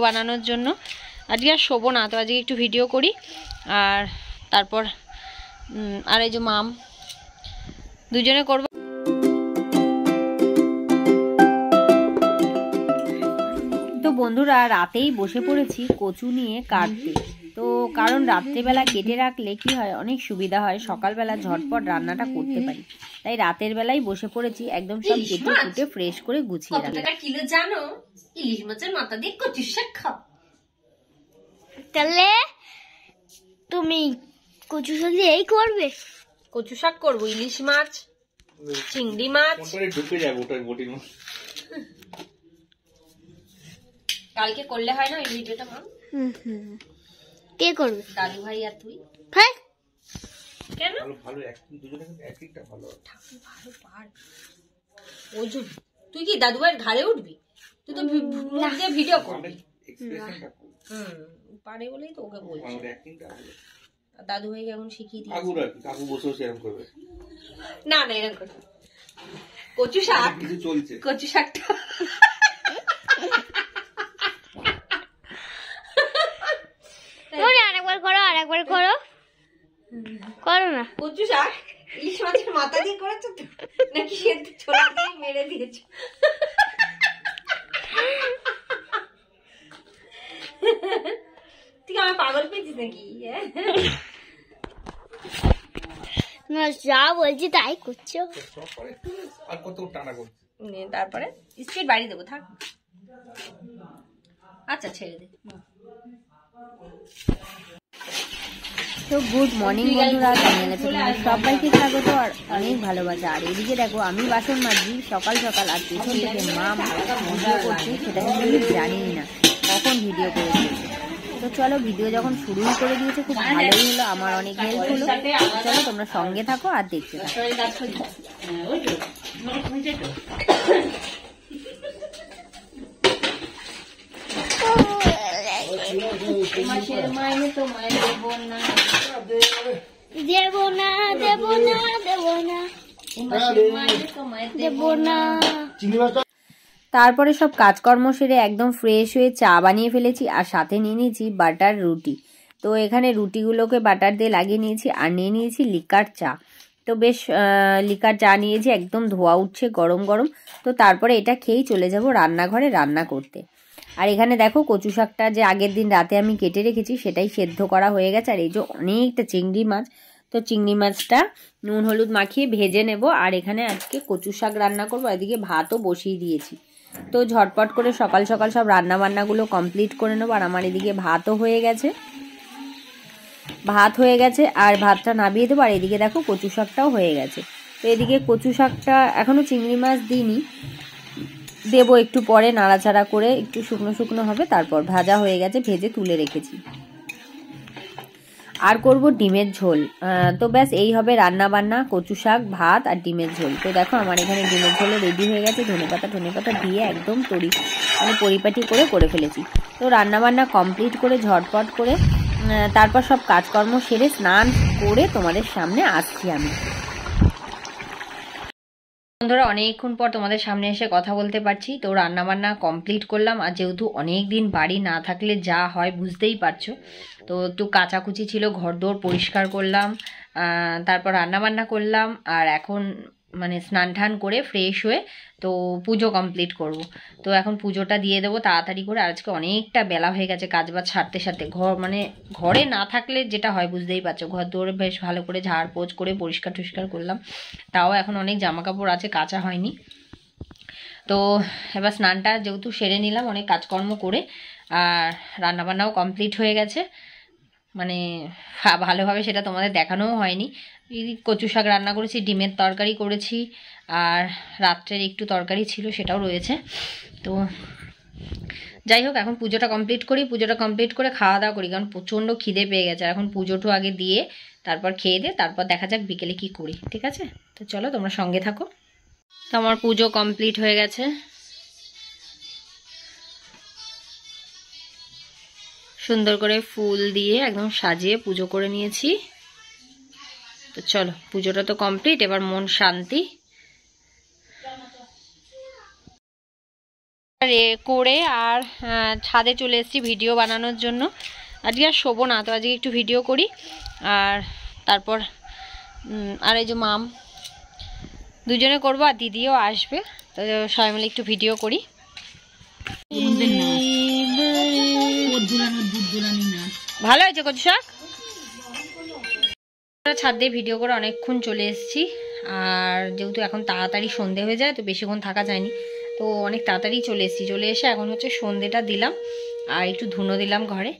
বানানোর জন্য। আজকে আর শোবো না, তো আজকে একটু ভিডিও করি। আর তারপর আর এই যে মাম দুজনে করবো। তো বন্ধুরা রাতেই বসে পড়েছি কচু নিয়ে কাটতে। তো কারণ রাত্রেবেলা কেটে রাখলে কি হয়, অনেক সুবিধা হয়, সকালবেলা ঝটপট রান্নাটা করতে পারি। তাই রাতের বেলায় বসে পড়েছি, একদম সব কেটে কুটে ফ্রেশ করে গুছিয়ে রাখি। কিলো জানো? ইলিশ মাছের মাথা দিয়ে কচু শাক খাও। তাহলে তুমি কচু শাক দিয়েই করবে? কচু শাক করবো, ইলিশ মাছ, চিংড়ি মাছ। ঢুকে যাবে ওটার বটির মধ্যে। কালকে করলে হয় না ওই ভিডিওটা? মা কে করবে? দাদু ভাই আর তুই। হ্যাঁ কেন? ভালো অ্যাক্টিং, দুজনে অ্যাক্টিংটা ভালো। ঠাকুর ভালো পার। ওই যে তুই কি দাদু ভাইয়ের ঘাড়ে উঠবি? তুই তো মুখ দিয়ে ভিডিও করবি। এক্সপ্রেশনটা পারে বলেই তো ওকে বলছি। আমার অ্যাক্টিংটা ভালো। দাদু ভাই কেমন শিখিয়ে দিই। কাকু বসে বসে এরকম করবে না না, এরকম করবে। কচু শাক কিছু চলছে, কচু শাকটা আরেকবার করো, আরেকবার করো, করো না। কচু শাক ইলিশ মাছের মাথা দিয়ে করেছো তো, নাকি সেদ্ধ ছোলা দিয়ে মেরে দিয়েছো? তুই আমার পাগল পেয়েছিস নাকি? যা বলছি তাই করছো। আর কত টানা করছে। তারপরে স্পিড বাড়িয়ে দেবো, থাক। আচ্ছা ছেড়ে দে। তো গুড মর্নিং বন্ধুরা, চ্যানেলে সবাইকে স্বাগত আর অনেক ভালোবাসা। আর এদিকে দেখো আমি বাসন মাজছি সকাল সকাল, আর পেছন থেকে মা ভিডিও করছে, সেটা কিন্তু জানি না কখন ভিডিও করেছে। তো চলো, ভিডিও যখন শুরুই করে দিয়েছে খুব ভালোই হলো, আমার অনেক হেল্প হলো। চলো তোমরা সঙ্গে থাকো আর দেখতে থাকো। দেবো না, দেবো না, দেবো না, দেবো না। তারপরে সব কাজকর্ম সেরে একদম ফ্রেশ হয়ে চা বানিয়ে ফেলেছি, আর সাথে নিয়ে নিয়েছি বাটার রুটি। তো এখানে রুটিগুলোকে বাটার দিয়ে লাগিয়ে নিয়েছি, আর নিয়ে নিয়েছি লিকার চা। তো বেশ লিকার চা নিয়েছি, একদম ধোয়া উঠছে গরম গরম। তো তারপরে এটা খেয়েই চলে যাব রান্নাঘরে রান্না করতে। আর এখানে দেখো কচু শাকটা যে আগের দিন রাতে আমি কেটে রেখেছি সেটাই সেদ্ধ করা হয়ে গেছে। আর এই যে অনেকটা চিংড়ি মাছ, তো চিংড়ি মাছটা নুন হলুদ মাখিয়ে ভেজে নেব। আর এখানে আজকে কচু শাক রান্না করবো, এদিকে ভাতও বসিয়ে দিয়েছি। তো ঝটপট করে সকাল সকাল সব রান্না বান্নাগুলো কমপ্লিট করে নেবো। আর আমার এদিকে ভাতও হয়ে গেছে, ভাত হয়ে গেছে আর ভাতটা নামিয়ে দেবো। আর এদিকে দেখো কচু শাকটাও হয়ে গেছে। তো এদিকে কচু শাকটা এখনও চিংড়ি মাছ দিইনি, দেবো একটু পরে, নাড়াচাড়া করে একটু শুকনো শুকনো হবে। তারপর ভাজা হয়ে গেছে, ভেজে তুলে রেখেছি। আর করব ডিমের ঝোল। তো ব্যাস এই হবে রান্না বান্না, কচু শাক, ভাত আর ডিমের ঝোল। তো দেখো আমার এখানে ডিমের ঝোলও রেডি হয়ে গেছে, ধনেপাতা দিয়ে একদম পরিপাটি করে ফেলেছি। তো রান্না বান্না কমপ্লিট করে ঝটপট করে তারপর সব কাজকর্ম সেরে স্নান করে তোমাদের সামনে আসছি আমি। বন্ধুরা অনেকক্ষণ পর তোমাদের সামনে এসে কথা বলতে পারছি। তো রান্নাবান্না কমপ্লিট করলাম, আর যেহেতু অনেক দিন বাড়ি না থাকলে যা হয় বুঝতেই পারছো। তো একটু কাচাকুচি ছিল, ঘরদোর পরিষ্কার করলাম, তারপর রান্নাবান্না করলাম। আর এখন মানে স্নান টান করে ফ্রেশ হয়ে তো পুজো কমপ্লিট করব। তো এখন পুজোটা দিয়ে দেবো তাড়াতাড়ি করে। আজকে অনেকটা বেলা হয়ে গেছে কাজ বাজ সারতে সারতে। ঘরে না থাকলে যেটা হয় বুঝতেই পারছো, ঘর দৌড়ে বেশ ভালো করে ঝাড় পোছ করে পরিষ্কার টরিষ্কার করলাম। তাও এখন অনেক জামা কাপড় আছে, কাচা হয়নি। তো এবার স্নানটা যেহেতু সেরে নিলাম অনেক কাজকর্ম করে, আর রান্নাবান্নাও কমপ্লিট হয়ে গেছে। মানে ভালোভাবে সেটা তোমাদের দেখানোও হয়নি। কচু শাক রান্না করেছি, ডিমের তরকারি করেছি, আর রাত্রের একটু তরকারি ছিল সেটাও রয়েছে। তো যাই হোক, এখন পুজোটা কমপ্লিট করি, পুজোটা কমপ্লিট করে খাওয়া দাওয়া করি, কারণ প্রচণ্ড খিদে পেয়ে গেছে। আর এখন পুজোটা আগে দিয়ে তারপর খেয়ে দিয়ে তারপর দেখা যাক বিকেলে কি করি, ঠিক আছে? তো চলো তোমরা সঙ্গে থাকো। তো আমার পুজো কমপ্লিট হয়ে গেছে, সুন্দর করে ফুল দিয়ে একদম সাজিয়ে পুজো করে নিয়েছি। তো চলো পুজোটা তো কমপ্লিট, এবার মন শান্তি। করে আর ছাদে চলে এসেছি ভিডিও বানানোর জন্য। আজকে আর শোবো না, তো আজকে একটু ভিডিও করি। আর তারপর আর এই যে মাম দুজনে করবো, আর দিদিও আসবে, তো সবাই মিলে একটু ভিডিও করি। ভালো হয়েছে কচু শাক। ছাদ দিয়ে ভিডিও করে অনেকক্ষণ চলে এসেছি, আর যেহেতু এখন তাড়াতাড়ি সন্ধে হয়ে যায় তো বেশিক্ষণ থাকা যায়নি, তো অনেক তাড়াতাড়ি চলে এসেছি। চলে এসে এখন হচ্ছে সন্ধেটা দিলাম আর একটু ধুনো দিলাম ঘরে।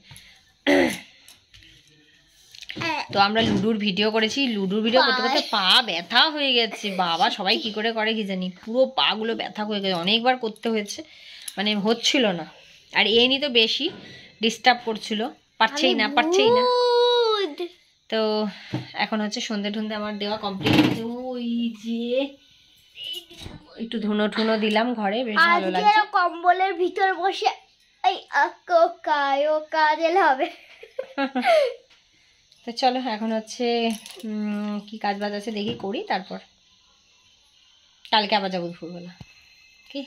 তো আমরা লুডুর ভিডিও করেছি, লুডুর ভিডিও করতে করতে পা ব্যথা হয়ে গেছে বাবা, সবাই কি করে করে কি জানি, পুরো পা গুলো ব্যথা হয়ে গেছে, অনেকবার করতে হয়েছে, মানে হচ্ছিল না। আর এনি তো বেশি ডিস্টার্ব করছিল, পারছেই না। তো এখন হচ্ছে সন্ধে ঠুন্ধে আমার দেওয়া কমপ্লিট হয়েছে। ওই যে একটু ধুনো ঠুনো দিলাম ঘরে, বেশ ভালো লাগছে। কম্বলের ভিতর বসে এই কাজেল হবে। তো চলো এখন হচ্ছে কি কাজ বাজ আছে দেখি করি, তারপর কালকে আবার যাবো দুপুরবেলা। কি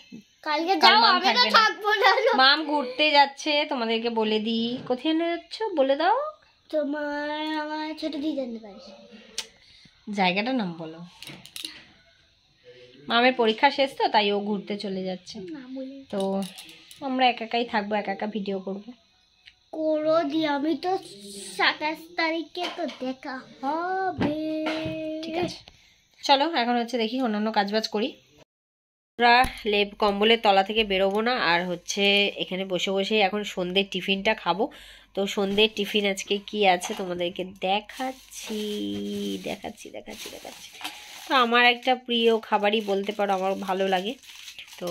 কালকে যাও, আমি তো থাকবো না। মাম ঘুরতে যাচ্ছে, তোমাদেরকে বলে দিই। কোথায় যাচ্ছ বলে দাও। তোমার আমার ছোট দিদার বাড়ি। জায়গাটার নাম বলো। মামের পরীক্ষা শেষ তো, তাই ও ঘুরতে চলে যাচ্ছে। তো আমরা একাই থাকবো, একা ভিডিও করবো। আমি তো 27 তারিখে তো দেখা হবে। ঠিক আছে চলো এখন হচ্ছে দেখি অন্যান্য কাজবাজ করি। আমরা লেপ কম্বলের তলা থেকে বেরোবো না, আর হচ্ছে এখানে বসে বসে এখন সন্ধ্যের টিফিনটা খাবো। তো সন্ধ্যের টিফিন আজকে কি আছে তোমাদেরকে দেখাচ্ছি। তো আমার একটা প্রিয় খাবারই বলতে পারো, আমার ভালো লাগে। তো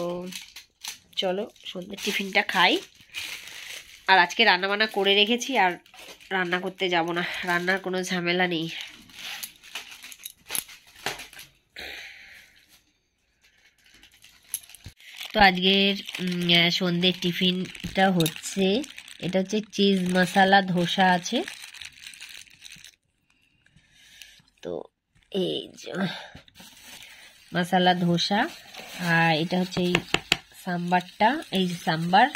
চলো সন্ধ্যের টিফিনটা খাই। আর আজকে রান্নাবান্না করে রেখেছি, আর রান্না করতে যাব না, রান্নার কোনো ঝামেলা নেই। তো আজকের সন্ধ্যের টিফিনটা হচ্ছে, এটা হচ্ছে চিজ মশলা ধোসা আছে। তো এই যে মশলা ধোসা, আর এটা হচ্ছে এই সাম্বারটা, এই যে সাম্বার,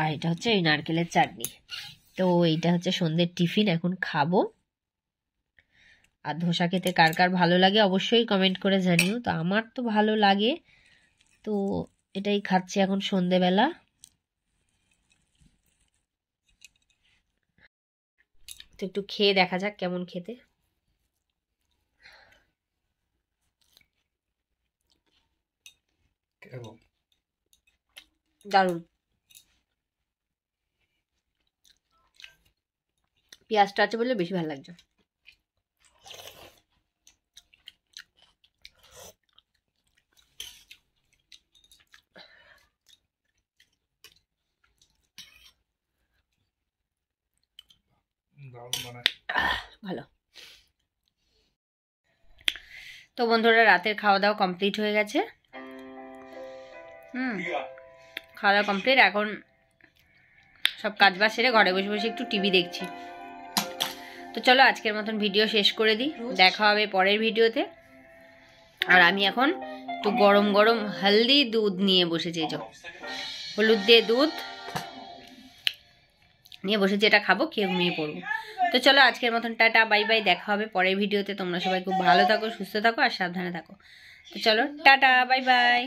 আর এটা হচ্ছে এই নারকেলের চাটনি। তো এইটা হচ্ছে সন্ধ্যের টিফিন, এখন খাবো। আর ধোসা খেতে কার কার ভালো লাগে অবশ্যই কমেন্ট করে জানিও। তো আমার তো ভালো লাগে, তো এটাই খাচ্ছি এখন সন্ধ্যেবেলা। তো একটু খেয়ে দেখা যাক কেমন খেতে। দারুণ, পেঁয়াজটা আছে বলে বেশি ভালো লাগছে। ভালো। তো বন্ধুরা রাতের খাওয়া দাওয়া কমপ্লিট হয়ে গেছে। খাওয়া দাওয়া কমপ্লিট, এখন সব কাজ বাজ সেরে ঘরে বসে বসে একটু টিভি দেখছি। তো চলো আজকের মতন ভিডিও শেষ করে দিই, দেখা হবে পরের ভিডিওতে। আর আমি এখন একটু গরম গরম হলদি দুধ নিয়ে বসেছি, এই যে হলুদ দিয়ে দুধ নিয়ে বসেছি, এটা খাবো, খেয়ে ঘুমিয়ে পড়বো। তো চলো আজকের মতন টাটা বাই বাই, দেখা হবে পরের ভিডিওতে। তোমরা সবাই খুব ভালো থাকো, সুস্থ থাকো আর সাবধানে থাকো। তো চলো টাটা বাই বাই।